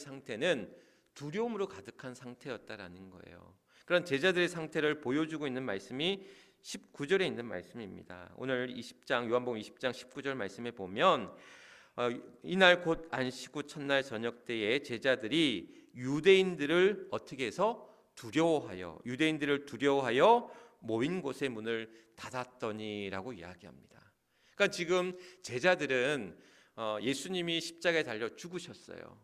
상태는 두려움으로 가득한 상태였다라는 거예요. 그런 제자들의 상태를 보여주고 있는 말씀이 19절에 있는 말씀입니다. 오늘 20장 요한복음 20장 19절 말씀에 보면 이날 곧 안식 후 첫날 저녁 때에 제자들이 유대인들을 어떻게 해서 유대인들을 두려워하여 모인 곳의 문을 닫았더니라고 이야기합니다. 그러니까 지금 제자들은 예수님이 십자가에 달려 죽으셨어요.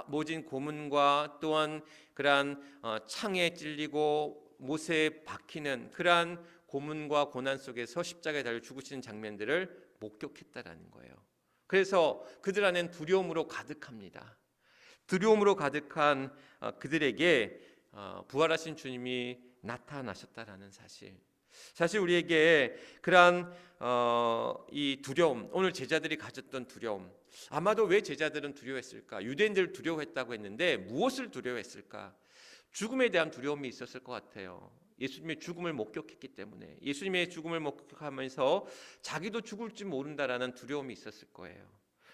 모진 고문과 또한 그러한 창에 찔리고 못에 박히는 그러한 고문과 고난 속에서 십자가에 달려 죽으시는 장면들을 목격했다라는 거예요. 그래서 그들 안엔 두려움으로 가득합니다. 두려움으로 가득한 그들에게 부활하신 주님이 나타나셨다라는 사실. 사실 우리에게 그러한 이 두려움, 오늘 제자들이 가졌던 두려움, 아마도 왜 제자들은 두려워했을까? 유대인들을 두려워했다고 했는데 무엇을 두려워했을까? 죽음에 대한 두려움이 있었을 것 같아요. 예수님의 죽음을 목격했기 때문에, 예수님의 죽음을 목격하면서 자기도 죽을지 모른다라는 두려움이 있었을 거예요.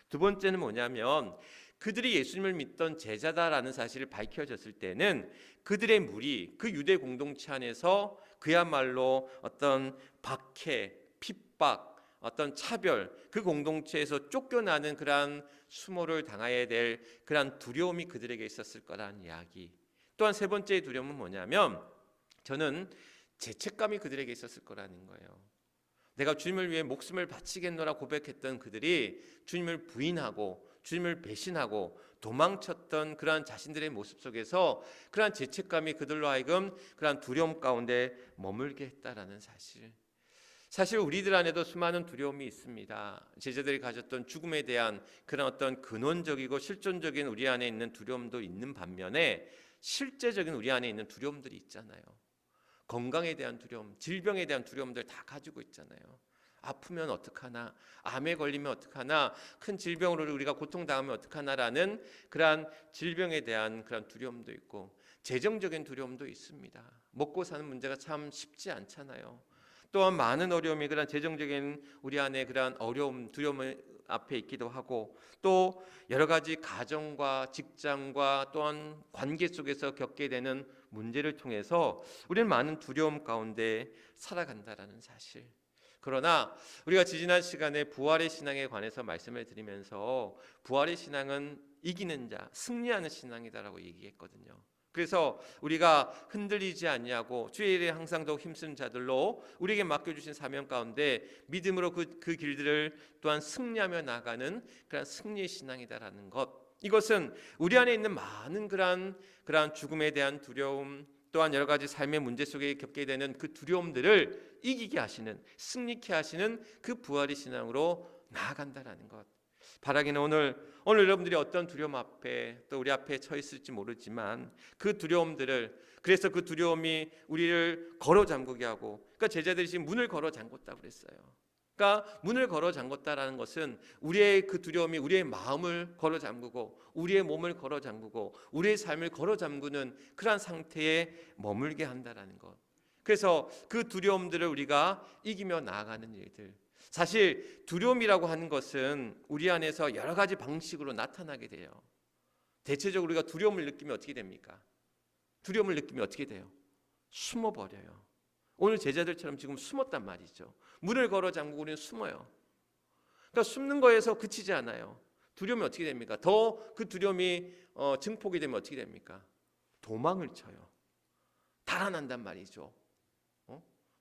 두 번째는 뭐냐면 그들이 예수님을 믿던 제자다라는 사실을 밝혀졌을 때는 그들의 무리, 그 유대 공동체 안에서 그야말로 어떤 박해, 핍박, 어떤 차별, 그 공동체에서 쫓겨나는 그러한 수모를 당해야 될 그러한 두려움이 그들에게 있었을 거라는 이야기. 또한 세 번째의 두려움은 뭐냐면 저는 죄책감이 그들에게 있었을 거라는 거예요. 내가 주님을 위해 목숨을 바치겠노라 고백했던 그들이 주님을 부인하고 주님을 배신하고 도망쳤던 그러한 자신들의 모습 속에서 그러한 죄책감이 그들로 하여금 그러한 두려움 가운데 머물게 했다라는 사실. 사실 우리들 안에도 수많은 두려움이 있습니다. 제자들이 가졌던 죽음에 대한 그런 어떤 근원적이고 실존적인 우리 안에 있는 두려움도 있는 반면에 실제적인 우리 안에 있는 두려움들이 있잖아요. 건강에 대한 두려움, 질병에 대한 두려움들 다 가지고 있잖아요. 아프면 어떡하나, 암에 걸리면 어떡하나, 큰 질병으로 우리가 고통당하면 어떡하나라는 그러한 질병에 대한 그런 두려움도 있고, 재정적인 두려움도 있습니다. 먹고 사는 문제가 참 쉽지 않잖아요. 또한 많은 어려움이 그런 재정적인 우리 안에 그러한 어려움, 두려움 앞에 있기도 하고, 또 여러 가지 가정과 직장과 또한 관계 속에서 겪게 되는 문제를 통해서 우리는 많은 두려움 가운데 살아간다라는 사실. 그러나 우리가 지지난 시간에 부활의 신앙에 관해서 말씀을 드리면서 부활의 신앙은 이기는 자, 승리하는 신앙이다라고 얘기했거든요. 그래서 우리가 흔들리지 않냐고 주의 일에 항상 더 힘쓰는 자들로 우리에게 맡겨주신 사명 가운데 믿음으로 그 길들을 또한 승리하며 나가는 그런 승리의 신앙이다라는 것. 이것은 우리 안에 있는 많은 그러한 죽음에 대한 두려움, 또한 여러 가지 삶의 문제 속에 겪게 되는 그 두려움들을 이기게 하시는, 승리케 하시는 그 부활의 신앙으로 나아간다라는 것. 바라기는 오늘 여러분들이 어떤 두려움 앞에 또 우리 앞에 처 있을지 모르지만 그 두려움들을, 그래서 그 두려움이 우리를 걸어 잠그게 하고, 그러니까 제자들이 지금 문을 걸어 잠궜다고 그랬어요. 그러니까 문을 걸어 잠궜다라는 것은 우리의 그 두려움이 우리의 마음을 걸어 잠그고 우리의 몸을 걸어 잠그고 우리의 삶을 걸어 잠그는 그러한 상태에 머물게 한다라는 것. 그래서 그 두려움들을 우리가 이기며 나아가는 일들. 사실 두려움이라고 하는 것은 우리 안에서 여러 가지 방식으로 나타나게 돼요. 대체적으로 우리가 두려움을 느끼면 어떻게 됩니까? 두려움을 느끼면 어떻게 돼요? 숨어버려요. 오늘 제자들처럼 지금 숨었단 말이죠. 문을 걸어 잠그고 우리는 숨어요. 그러니까 숨는 거에서 그치지 않아요. 두려움이 어떻게 됩니까? 더 그 두려움이 증폭이 되면 어떻게 됩니까? 도망을 쳐요. 달아난단 말이죠.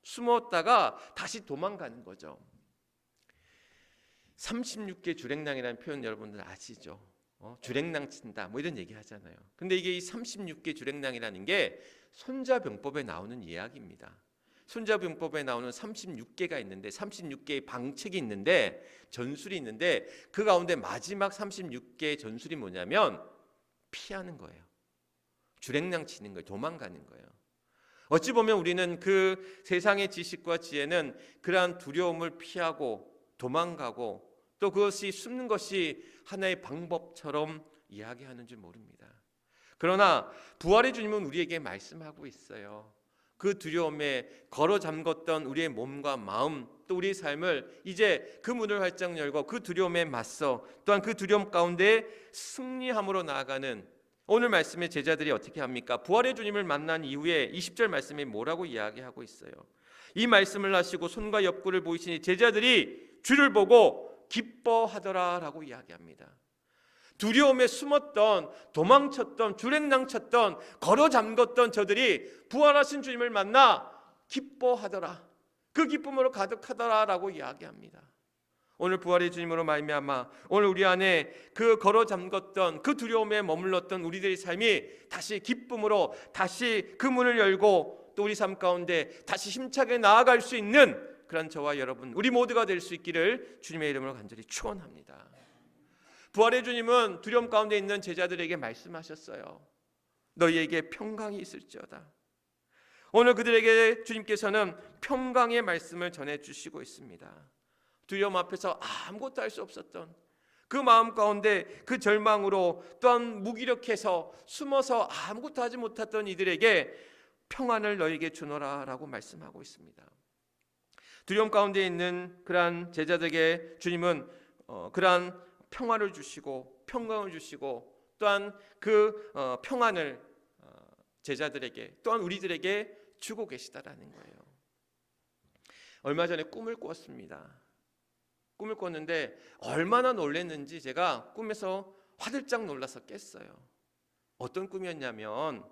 숨었다가 다시 도망가는 거죠. 36개 주랭랑이라는 표현 여러분들 아시죠? 주랭랑 친다 뭐 이런 얘기 하잖아요. 근데 이게 이 36개 주랭랑이라는 게 손자병법에 나오는 이야기입니다. 손자병법에 나오는 36개가 있는데 36개의 방책이 있는데 전술이 있는데 그 가운데 마지막 36개의 전술이 뭐냐면 피하는 거예요. 주랭랑 치는 거예요. 도망가는 거예요. 어찌 보면 우리는 그 세상의 지식과 지혜는 그러한 두려움을 피하고 도망가고 또 그것이 숨는 것이 하나의 방법처럼 이야기하는 줄 모릅니다. 그러나 부활의 주님은 우리에게 말씀하고 있어요. 그 두려움에 걸어 잠궜던 우리의 몸과 마음, 또 우리의 삶을 이제 그 문을 활짝 열고 그 두려움에 맞서 또한 그 두려움 가운데 승리함으로 나아가는 오늘 말씀의 제자들이 어떻게 합니까? 부활의 주님을 만난 이후에 20절 말씀에 뭐라고 이야기하고 있어요? 이 말씀을 하시고 손과 옆구를 보이시니 제자들이 주를 보고 기뻐하더라라고 이야기합니다. 두려움에 숨었던, 도망쳤던, 주랭랑쳤던, 걸어 잠궜던 저들이 부활하신 주님을 만나 기뻐하더라. 그 기쁨으로 가득하더라라고 이야기합니다. 오늘 부활의 주님으로 말미암아 오늘 우리 안에 그 걸어 잠궜던 그 두려움에 머물렀던 우리들의 삶이 다시 기쁨으로 다시 그 문을 열고 또 우리 삶 가운데 다시 힘차게 나아갈 수 있는 그런 저와 여러분 우리 모두가 될 수 있기를 주님의 이름으로 간절히 축원합니다. 부활의 주님은 두려움 가운데 있는 제자들에게 말씀하셨어요. 너희에게 평강이 있을지어다. 오늘 그들에게 주님께서는 평강의 말씀을 전해주시고 있습니다. 두려움 앞에서 아무것도 할 수 없었던 그 마음 가운데 그 절망으로 또한 무기력해서 숨어서 아무것도 하지 못했던 이들에게 평안을 너에게 주노라 라고 말씀하고 있습니다. 두려움 가운데 있는 그러한 제자들에게 주님은 그러한 평화를 주시고 평강을 주시고 또한 그 평안을 제자들에게 또한 우리들에게 주고 계시다라는 거예요. 얼마 전에 꿈을 꿨습니다. 꿈을 꿨는데 얼마나 놀랐는지 제가 꿈에서 화들짝 놀라서 깼어요. 어떤 꿈이었냐면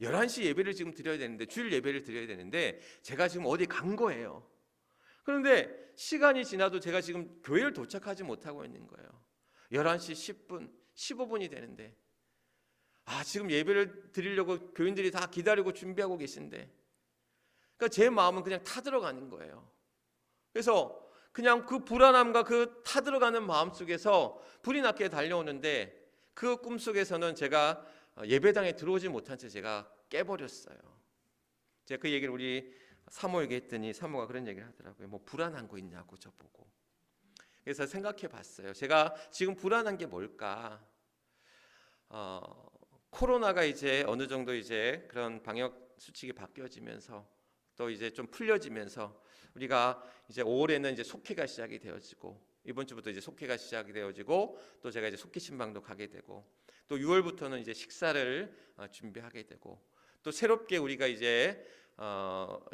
11시 예배를 지금 드려야 되는데 주일 예배를 드려야 되는데 제가 지금 어디 간 거예요. 그런데 시간이 지나도 제가 지금 교회를 도착하지 못하고 있는 거예요. 11시 10분, 15분이 되는데 지금 예배를 드리려고 교인들이 다 기다리고 준비하고 계신데 그러니까 제 마음은 그냥 타들어가는 거예요. 그래서 그냥 그 불안함과 그 타들어가는 마음 속에서 불이 나게 달려오는데 그 꿈속에서는 제가 예배당에 들어오지 못한 채 제가 깨버렸어요. 제가 그 얘기를 우리 사모에게 했더니 사모가 그런 얘기를 하더라고요. 뭐 불안한 거 있냐고 저보고. 그래서 생각해 봤어요. 제가 지금 불안한 게 뭘까? 코로나가 이제 어느 정도 이제 그런 방역 수칙이 바뀌어지면서 또 이제 좀 풀려지면서 우리가 이제 5월에는 이제 속회가 시작이 되어지고 이번 주부터 이제 속회가 시작이 되어지고 또 제가 이제 속회 신방도 가게 되고 또 6월부터는 이제 식사를 준비하게 되고 또 새롭게 우리가 이제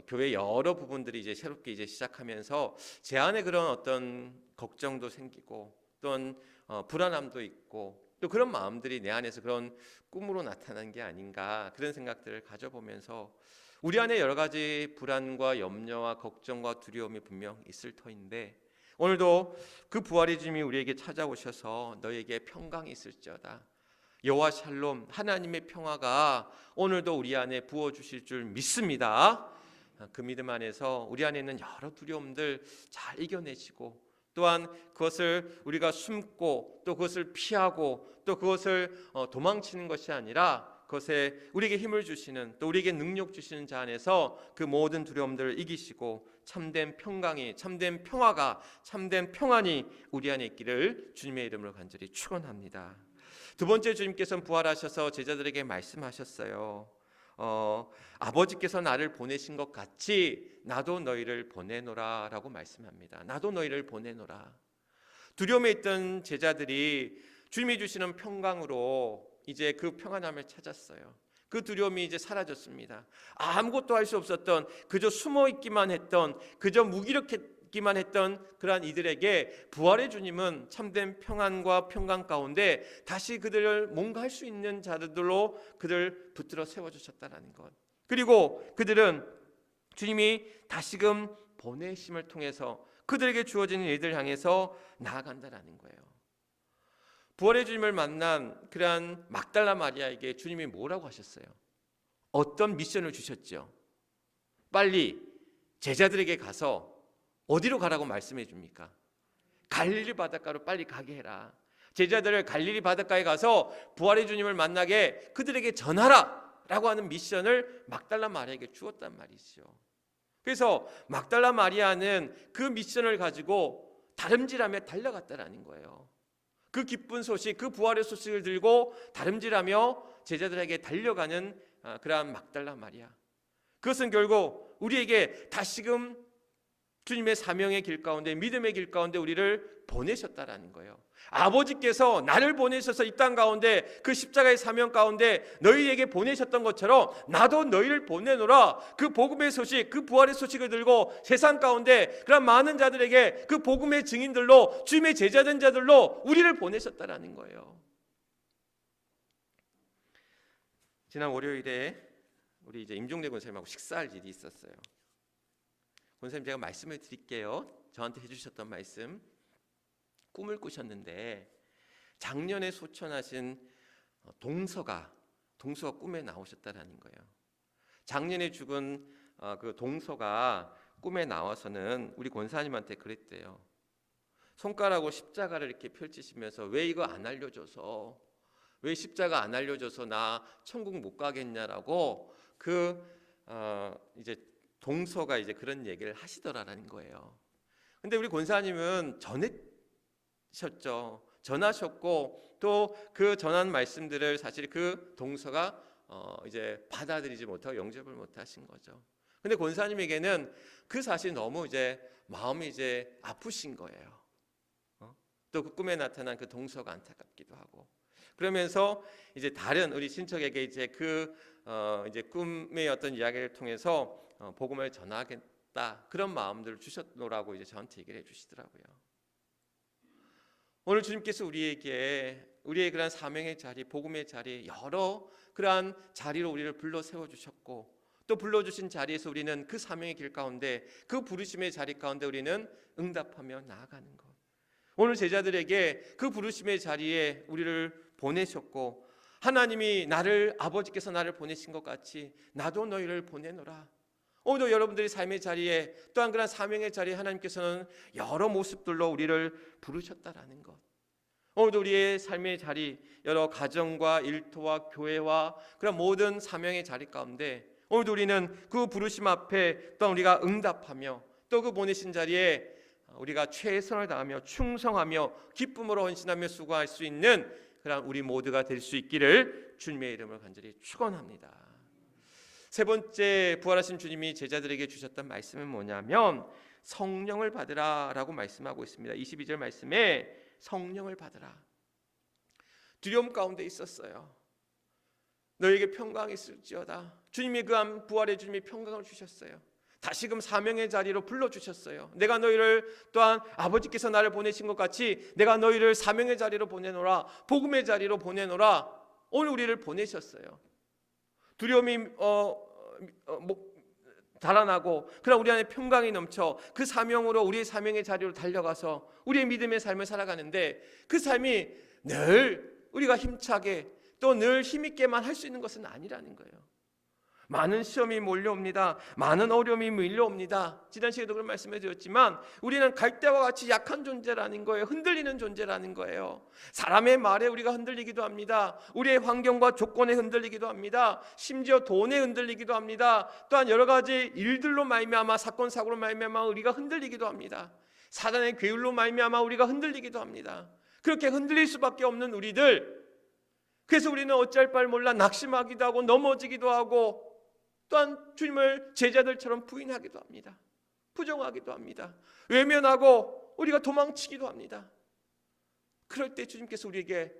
교회 여러 부분들이 이제 새롭게 이제 시작하면서 제 안에 그런 어떤 걱정도 생기고 또는 불안함도 있고 또 그런 마음들이 내 안에서 그런 꿈으로 나타난 게 아닌가 그런 생각들을 가져보면서 우리 안에 여러 가지 불안과 염려와 걱정과 두려움이 분명 있을 터인데 오늘도 그 부활의 주님이 우리에게 찾아오셔서 너에게 평강이 있을지어다. 여호와 샬롬 하나님의 평화가 오늘도 우리 안에 부어주실 줄 믿습니다. 그 믿음 안에서 우리 안에 있는 여러 두려움들 잘 이겨내시고 또한 그것을 우리가 숨고 또 그것을 피하고 또 그것을 도망치는 것이 아니라 그것에 우리에게 힘을 주시는 또 우리에게 능력 주시는 자 안에서 그 모든 두려움들을 이기시고 참된 평강이 참된 평화가 참된 평안이 우리 안에 있기를 주님의 이름으로 간절히 축원합니다. 두 번째 주님께서는 부활하셔서 제자들에게 말씀하셨어요. 아버지께서 나를 보내신 것 같이 나도 너희를 보내노라 라고 말씀합니다. 나도 너희를 보내노라. 두려움에 있던 제자들이 주님이 주시는 평강으로 이제 그 평안함을 찾았어요. 그 두려움이 이제 사라졌습니다. 아무것도 할 수 없었던 그저 숨어 있기만 했던 그저 무기력했기만 했던 그러한 이들에게 부활의 주님은 참된 평안과 평강 가운데 다시 그들을 뭔가 할 수 있는 자들로 그들 붙들어 세워주셨다는 것. 그리고 그들은 주님이 다시금 보내심을 통해서 그들에게 주어지는 일들 향해서 나아간다는 거예요. 부활의 주님을 만난 그러한 막달라 마리아에게 주님이 뭐라고 하셨어요? 어떤 미션을 주셨죠? 빨리 제자들에게 가서 어디로 가라고 말씀해 줍니까? 갈릴리 바닷가로 빨리 가게 해라. 제자들을 갈릴리 바닷가에 가서 부활의 주님을 만나게 그들에게 전하라 라고 하는 미션을 막달라 마리아에게 주었단 말이죠. 그래서 막달라 마리아는 그 미션을 가지고 다름질하며 달려갔다라는 거예요. 그 기쁜 소식, 그 부활의 소식을 들고 다름질하며 제자들에게 달려가는 그러한 막달라 마리아. 그것은 결국 우리에게 다시금 주님의 사명의 길 가운데, 믿음의 길 가운데 우리를 보내셨다라는 거예요. 아버지께서 나를 보내셔서 이 땅 가운데 그 십자가의 사명 가운데 너희에게 보내셨던 것처럼 나도 너희를 보내노라. 그 복음의 소식, 그 부활의 소식을 들고 세상 가운데 그런 많은 자들에게 그 복음의 증인들로, 주님의 제자된 자들로 우리를 보내셨다라는 거예요. 지난 월요일에 우리 이제 임종대 권사님하고 식사할 일이 있었어요. 권사님, 제가 말씀을 드릴게요. 저한테 해주셨던 말씀. 꿈을 꾸셨는데 작년에 소천하신 동서가 꿈에 나오셨다라는 거예요. 작년에 죽은 그 동서가 꿈에 나와서는 우리 권사님한테 그랬대요. 손가락으로 십자가를 이렇게 펼치시면서 왜 이거 안 알려줘서, 왜 십자가 안 알려줘서 나 천국 못 가겠냐라고 이제 동서가 이제 그런 얘기를 하시더라라는 거예요. 근데 우리 권사님은 전하셨고 또 그 전한 말씀들을 사실 그 동서가 이제 받아들이지 못하고 영접을 못하신 거죠. 근데 권사님에게는 그 사실이 너무 이제 마음이 이제 아프신 거예요. 또 그 꿈에 나타난 그 동서가 안타깝기도 하고, 그러면서 이제 다른 우리 친척에게 이제 이제 꿈의 어떤 이야기를 통해서 복음을 전하겠다, 그런 마음들을 주셨노라고 이제 저한테 얘기를 해주시더라고요. 오늘 주님께서 우리의 그런 사명의 자리, 복음의 자리, 여러 그러한 자리로 우리를 불러 세워 주셨고, 또 불러주신 자리에서 우리는 그 사명의 길 가운데, 그 부르심의 자리 가운데 우리는 응답하며 나아가는 것. 오늘 제자들에게 그 부르심의 자리에 우리를 보내셨고, 하나님이 아버지께서 나를 보내신 것 같이 나도 너희를 보내노라. 오늘도 여러분들의 삶의 자리에, 또한 그런 사명의 자리에 하나님께서는 여러 모습들로 우리를 부르셨다라는 것. 오늘도 우리의 삶의 자리, 여러 가정과 일터와 교회와 그런 모든 사명의 자리 가운데 오늘도 우리는 그 부르심 앞에 또 우리가 응답하며, 또 그 보내신 자리에 우리가 최선을 다하며 충성하며 기쁨으로 헌신하며 수고할 수 있는 그런 우리 모두가 될 수 있기를 주님의 이름으로 간절히 축원합니다. 세 번째, 부활하신 주님이 제자들에게 주셨던 말씀은 뭐냐면 성령을 받으라라고 말씀하고 있습니다. 22절 말씀에 성령을 받으라. 두려움 가운데 있었어요. 너에게 평강이 있을지어다. 주님이 그한 부활의 주님이 평강을 주셨어요. 다시금 사명의 자리로 불러주셨어요. 내가 너희를 또한 아버지께서 나를 보내신 것 같이 내가 너희를 사명의 자리로 보내노라, 복음의 자리로 보내노라. 오늘 우리를 보내셨어요. 두려움이 달아나고 그러나 우리 안에 평강이 넘쳐 그 사명으로, 우리의 사명의 자리로 달려가서 우리의 믿음의 삶을 살아가는데, 그 삶이 늘 우리가 힘차게 또 늘 힘있게만 할 수 있는 것은 아니라는 거예요. 많은 시험이 몰려옵니다. 많은 어려움이 밀려옵니다. 지난 시간에도 그런 말씀을 드렸지만 우리는 갈대와 같이 약한 존재라는 거예요. 흔들리는 존재라는 거예요. 사람의 말에 우리가 흔들리기도 합니다. 우리의 환경과 조건에 흔들리기도 합니다. 심지어 돈에 흔들리기도 합니다. 또한 여러 가지 일들로 말미암아, 사건 사고로 말미암아 우리가 흔들리기도 합니다. 사단의 괴율로 말미암아 우리가 흔들리기도 합니다. 그렇게 흔들릴 수밖에 없는 우리들, 그래서 우리는 어찌할 바를 몰라 낙심하기도 하고 넘어지기도 하고, 또한 주님을 제자들처럼 부인하기도 합니다. 부정하기도 합니다. 외면하고 우리가 도망치기도 합니다. 그럴 때 주님께서 우리에게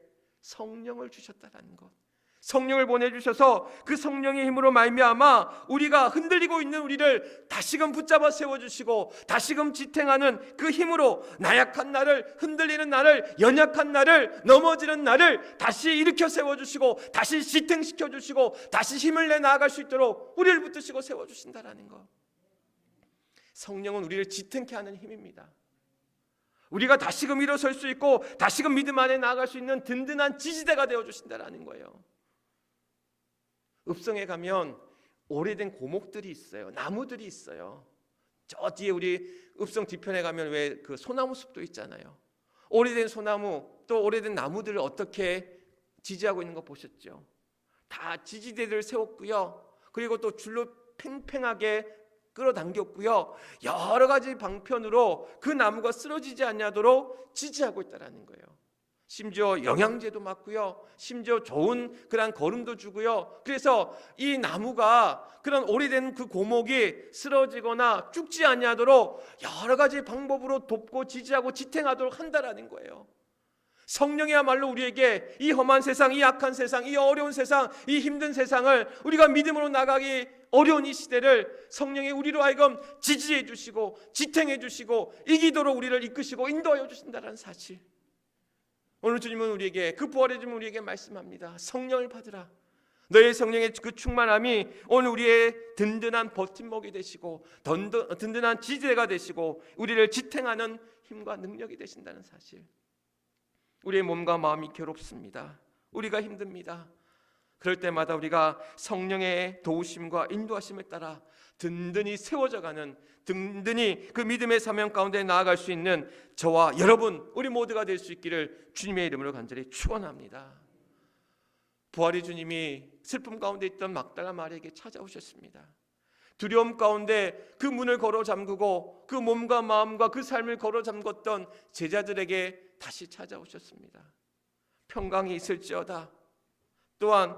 성령을 주셨다는 것, 성령을 보내주셔서 그 성령의 힘으로 말미암아 우리가 흔들리고 있는 우리를 다시금 붙잡아 세워주시고, 다시금 지탱하는 그 힘으로 나약한 나를, 흔들리는 나를, 연약한 나를, 넘어지는 나를 다시 일으켜 세워주시고, 다시 지탱시켜주시고, 다시 힘을 내 나아갈 수 있도록 우리를 붙드시고 세워주신다는 것. 성령은 우리를 지탱케 하는 힘입니다. 우리가 다시금 일어설 수 있고 다시금 믿음 안에 나아갈 수 있는 든든한 지지대가 되어주신다는 거예요. 읍성에 가면 오래된 고목들이 있어요. 나무들이 있어요. 저 뒤에 우리 읍성 뒤편에 가면 왜 그 소나무 숲도 있잖아요. 오래된 소나무, 또 오래된 나무들을 어떻게 지지하고 있는 거 보셨죠? 다 지지대를 세웠고요. 그리고 또 줄로 팽팽하게 끌어당겼고요. 여러 가지 방편으로 그 나무가 쓰러지지 않도록 지지하고 있다는 거예요. 심지어 영양제도 맞고요. 심지어 좋은 그런 거름도 주고요. 그래서 이 나무가 그런 오래된 그 고목이 쓰러지거나 죽지 아니하도록 여러 가지 방법으로 돕고 지지하고 지탱하도록 한다라는 거예요. 성령이야말로 우리에게 이 험한 세상, 이 악한 세상, 이 어려운 세상, 이 힘든 세상을 우리가 믿음으로 나가기 어려운 이 시대를 성령이 우리로 하여금 지지해 주시고 지탱해 주시고 이기도록 우리를 이끄시고 인도하여 주신다는 사실. 오늘 주님은 우리에게, 그 부활의 주님은 우리에게 말씀합니다. 성령을 받으라. 너의 성령의 그 충만함이 오늘 우리의 든든한 버팀목이 되시고 든든한 지지대가 되시고 우리를 지탱하는 힘과 능력이 되신다는 사실. 우리의 몸과 마음이 괴롭습니다. 우리가 힘듭니다. 그럴 때마다 우리가 성령의 도우심과 인도하심을 따라 든든히 세워져가는, 든든히 그 믿음의 사명 가운데 나아갈 수 있는 저와 여러분, 우리 모두가 될 수 있기를 주님의 이름으로 간절히 축원합니다. 부활의 주님이 슬픔 가운데 있던 막달라 마리아에게 찾아오셨습니다. 두려움 가운데 그 문을 걸어 잠그고 그 몸과 마음과 그 삶을 걸어 잠궜던 제자들에게 다시 찾아오셨습니다. 평강이 있을지어다. 또한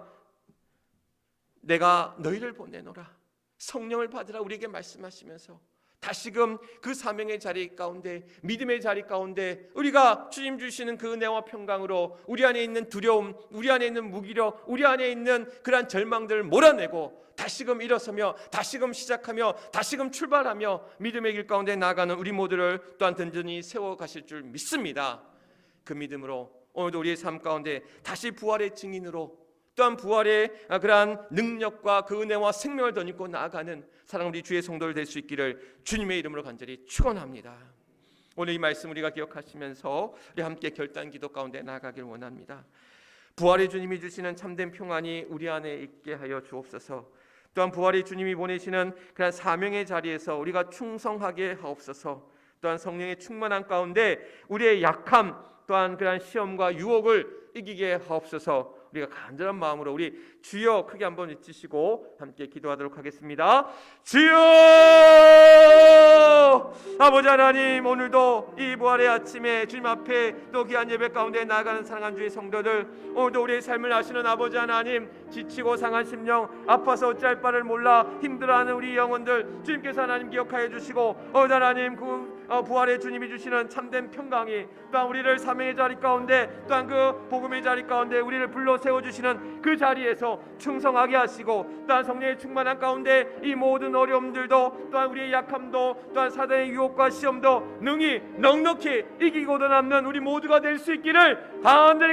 내가 너희를 보내노라. 성령을 받으라 우리에게 말씀하시면서 다시금 그 사명의 자리 가운데, 믿음의 자리 가운데 우리가 주님 주시는 그 은혜와 평강으로 우리 안에 있는 두려움, 우리 안에 있는 무기력, 우리 안에 있는 그러한 절망들을 몰아내고 다시금 일어서며 다시금 시작하며 다시금 출발하며 믿음의 길 가운데 나아가는 우리 모두를 또한 든든히 세워가실 줄 믿습니다. 그 믿음으로 오늘도 우리의 삶 가운데 다시 부활의 증인으로, 또한 부활의 그러한 능력과 그 은혜와 생명을 덧입고 나아가는 사랑하는 우리 주의 성도를 될 수 있기를 주님의 이름으로 간절히 축원합니다. 오늘 이 말씀 우리가 기억하시면서 우리 함께 결단 기도 가운데 나아가길 원합니다. 부활의 주님이 주시는 참된 평안이 우리 안에 있게 하여 주옵소서. 또한 부활의 주님이 보내시는 그런 사명의 자리에서 우리가 충성하게 하옵소서. 또한 성령의 충만한 가운데 우리의 약함, 또한 그런 시험과 유혹을 이기게 하옵소서. 우리가 간절한 마음으로 우리 주여 크게 한번 외치시고 함께 기도하도록 하겠습니다. 주여! 아버지 하나님, 오늘도 이 부활의 아침에 주님 앞에 또 귀한 예배 가운데 나아가는 사랑하는 주의 성도들, 오늘도 우리의 삶을 아시는 아버지 하나님, 지치고 상한 심령, 아파서 어찌할 바를 몰라 힘들어하는 우리 영혼들 주님께서 하나님 기억하여 주시고, 하나님 그 부활의 주님이 주시는 참된 평강이 또한 우리를 사명의 자리 가운데, 또한 그 복음의 자리 가운데 우리를 불러 세워주시는 그 자리에서 충성하게 하시고, 또한 성령의 충만한 가운데 이 모든 어려움들도, 또한 우리의 약함도, 또한 사단의 유혹과 시험도 능히 넉넉히 이기고도 남는 우리 모두가 될 수 있기를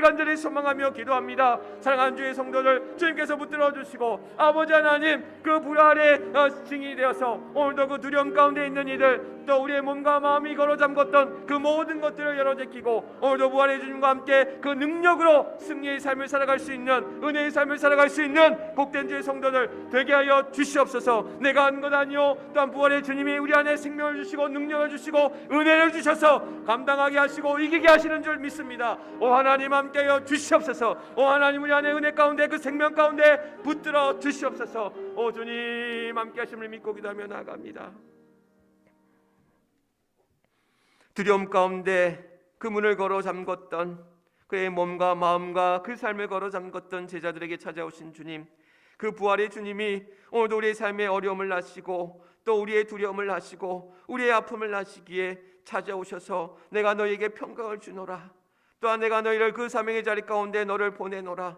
간절히 소망하며 기도합니다. 사랑하는 주의 성도들 주님께서 붙들어 주시고, 아버지 하나님 그 부활의 증인이 되어서 오늘도 그 두려움 가운데 있는 이들, 또 우리의 몸과 마음이 걸어 잠궜던 그 모든 것들을 열어제끼고 오늘도 부활의 주님과 함께 그 능력으로 승리의 삶을 살아갈 수 있는, 은혜의 삶을 살아갈 수 있는 복된 주의 성도들 되게 하여 주시옵소서. 내가 한 것 아니요 또한 부활의 주님이 우리 안에 생명을 주시고 능력을 주시고 은혜를 주셔서 감당하게 하시고 이기게 하시는 줄 믿습니다. 오 하나님 함께하여 주시옵소서. 오 하나님 우리 안에 은혜 가운데 그 생명 가운데 붙들어 주시옵소서. 오 주님 함께 하심을 믿고 기도하며 나아갑니다. 두려움 가운데 그 문을 걸어 잠궜던 그의 몸과 마음과 그 삶을 걸어 잠궜던 제자들에게 찾아오신 주님, 그 부활의 주님이 오늘도 우리의 삶의 어려움을 아시고 또 우리의 두려움을 아시고 우리의 아픔을 아시기에 찾아오셔서 내가 너에게 평강을 주노라, 또한 내가 너희를 그 사명의 자리 가운데 너를 보내노라,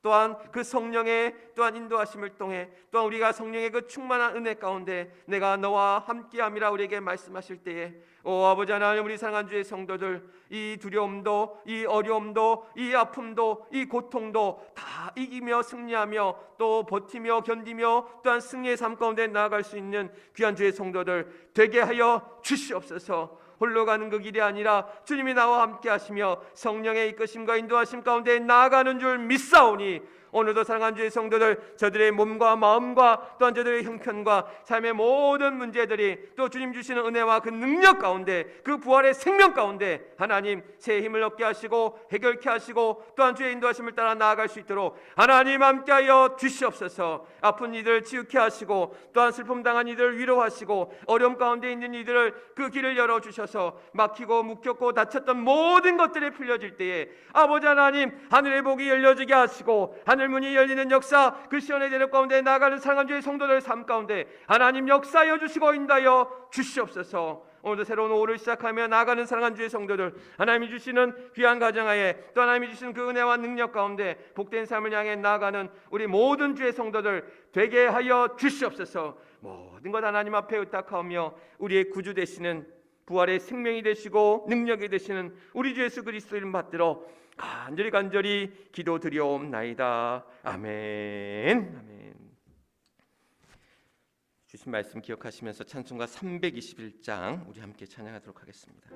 또한 그 성령의 또한 인도하심을 통해 또한 우리가 성령의 그 충만한 은혜 가운데 내가 너와 함께함이라 우리에게 말씀하실 때에, 오 아버지 하나님 우리 사랑하는 주의 성도들 이 두려움도 이 어려움도 이 아픔도 이 고통도 다 이기며 승리하며 또 버티며 견디며 또한 승리의 삶 가운데 나아갈 수 있는 귀한 주의 성도들 되게 하여 주시옵소서. 홀로 가는 그 길이 아니라 주님이 나와 함께 하시며 성령의 이끄심과 인도하심 가운데 나아가는 줄 믿사오니 오늘도 사랑하는 주의 성도들, 저들의 몸과 마음과 또한 저들의 형편과 삶의 모든 문제들이 또 주님 주시는 은혜와 그 능력 가운데, 그 부활의 생명 가운데 하나님 새 힘을 얻게 하시고 해결케 하시고 또한 주의 인도하심을 따라 나아갈 수 있도록 하나님 함께하여 주시옵소서. 아픈 이들 치유케 하시고 또한 슬픔 당한 이들 위로하시고 어려움 가운데 있는 이들을 그 길을 열어주셔서 막히고 묶였고 닫혔던 모든 것들이 풀려질 때에 아버지 하나님 하늘의 복이 열려지게 하시고 하늘문이 열리는 역사, 그 시온의 대륙 가운데 나아가는 사랑하는 주의 성도들의 삶 가운데 하나님 역사하여 주시고 인도하여 주시옵소서. 오늘도 새로운 오후를 시작하며 나아가는 사랑하는 주의 성도들, 하나님이 주시는 귀한 가정하에 또 하나님이 주시는 그 은혜와 능력 가운데 복된 삶을 향해 나아가는 우리 모든 주의 성도들 되게 하여 주시옵소서. 모든 것 하나님 앞에 의탁하며 우리의 구주 되시는 부활의 생명이 되시고 능력이 되시는 우리 주 예수 그리스도 이름 받들어 간절히 기도드리옵나이다. 아멘. 아멘. 주신 말씀 기억하시면서 찬송가 321장 우리 함께 찬양하도록 하겠습니다.